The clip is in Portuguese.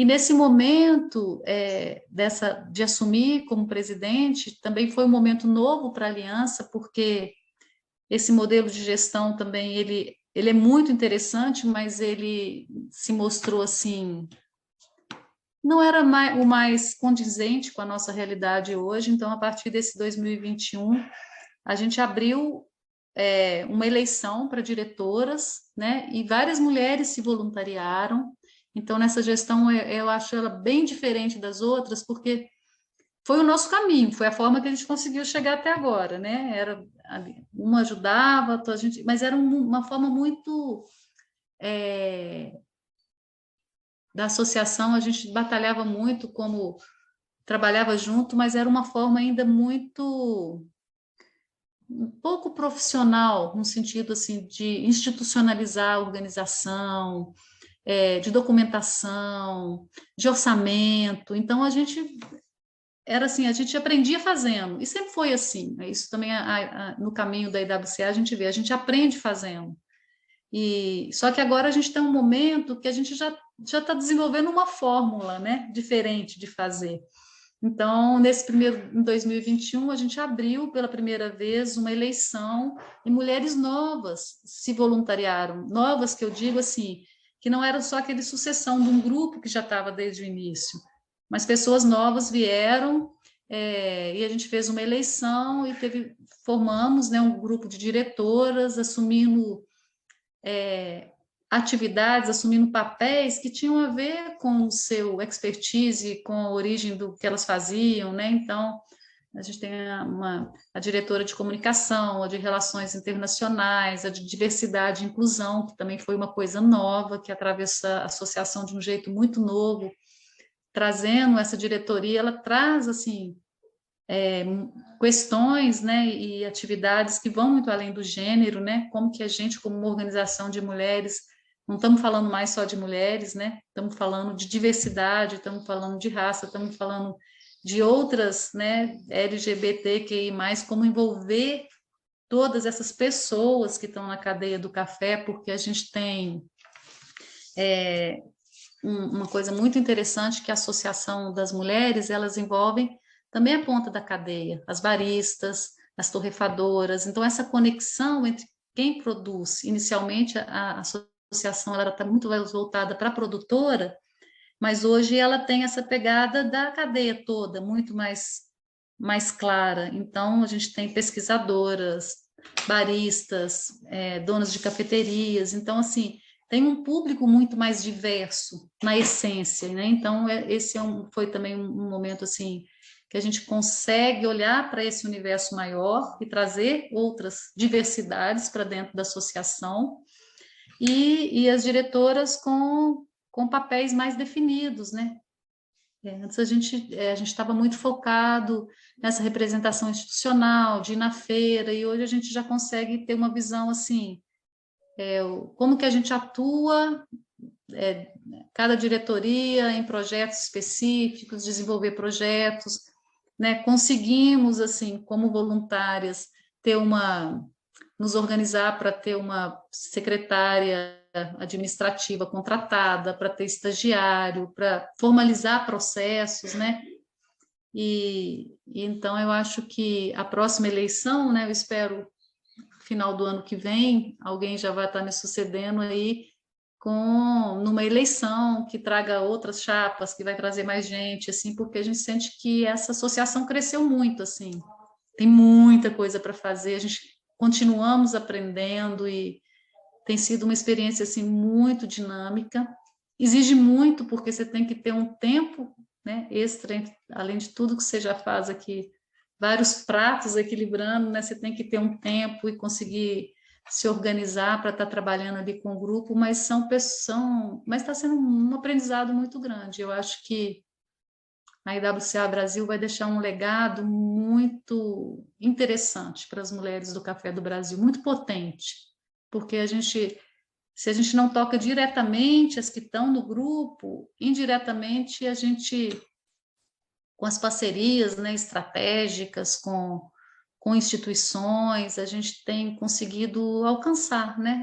E nesse momento de assumir como presidente, também foi um momento novo para a Aliança, porque esse modelo de gestão também ele é muito interessante, mas ele se mostrou assim, não era o mais condizente com a nossa realidade hoje. Então, a partir desse 2021, a gente abriu uma eleição para diretoras, né? E várias mulheres se voluntariaram. Então, nessa gestão, eu acho ela bem diferente das outras, porque foi o nosso caminho, foi a forma que a gente conseguiu chegar até agora, né? Uma ajudava, a gente, mas era uma forma muito da associação, a gente batalhava muito, como trabalhava junto, mas era uma forma ainda muito um pouco profissional, no sentido assim de institucionalizar a organização, de documentação, de orçamento. Então a gente era assim, a gente aprendia fazendo, e sempre foi assim, né? Isso também no caminho da IWCA a gente vê, a gente aprende fazendo. E só que agora a gente tem um momento que a gente já está desenvolvendo uma fórmula, né, diferente de fazer. Então, nesse primeiro, em 2021, a gente abriu pela primeira vez uma eleição e mulheres novas se voluntariaram. Novas, que eu digo assim, que não era só aquele sucessão de um grupo que já estava desde o início, mas pessoas novas vieram, e a gente fez uma eleição e formamos, né, um grupo de diretoras, assumindo atividades, assumindo papéis que tinham a ver com o seu expertise, com a origem do que elas faziam, né? Então, a gente tem a diretora de comunicação, a de relações internacionais, a de diversidade e inclusão, que também foi uma coisa nova, que atravessa a associação de um jeito muito novo, trazendo essa diretoria, ela traz, assim, questões, né, e atividades que vão muito além do gênero, né, como que a gente, como uma organização de mulheres, não estamos falando mais só de mulheres, né, estamos falando de diversidade, estamos falando de raça, estamos falando de outras, né, LGBTQI+, como envolver todas essas pessoas que estão na cadeia do café, porque a gente tem uma coisa muito interessante, que a Associação das Mulheres, elas envolvem também a ponta da cadeia, as baristas, as torrefadoras. Então, essa conexão entre quem produz, inicialmente a associação ela está muito mais voltada para a produtora, mas hoje ela tem essa pegada da cadeia toda, muito mais clara. Então, a gente tem pesquisadoras, baristas, donas de cafeterias. Então, assim, tem um público muito mais diverso na essência, né? Então, esse foi também um momento, assim, que a gente consegue olhar para esse universo maior e trazer outras diversidades para dentro da associação, e as diretoras com papéis mais definidos, né? Antes a gente estava muito focado nessa representação institucional, de ir na feira, e hoje a gente já consegue ter uma visão assim, como que a gente atua, cada diretoria em projetos específicos, desenvolver projetos, né? Conseguimos, assim, como voluntárias, nos organizar para ter uma secretária administrativa contratada, para ter estagiário, para formalizar processos, né? E então eu acho que a próxima eleição, né? Eu espero final do ano que vem, alguém já vai estar me sucedendo aí numa eleição que traga outras chapas, que vai trazer mais gente, assim, porque a gente sente que essa associação cresceu muito, assim, tem muita coisa para fazer, a gente continuamos aprendendo e tem sido uma experiência assim muito dinâmica. Exige muito porque você tem que ter um tempo, né, extra, além de tudo que você já faz aqui, vários pratos equilibrando, né? Você tem que ter um tempo e conseguir se organizar para estar trabalhando ali com o grupo, mas mas está sendo um aprendizado muito grande. Eu acho que a IWCA Brasil vai deixar um legado muito interessante para as mulheres do café do Brasil, muito potente, porque se a gente não toca diretamente as que estão no grupo, indiretamente a gente, com as parcerias, né, estratégicas, com instituições, a gente tem conseguido alcançar, né,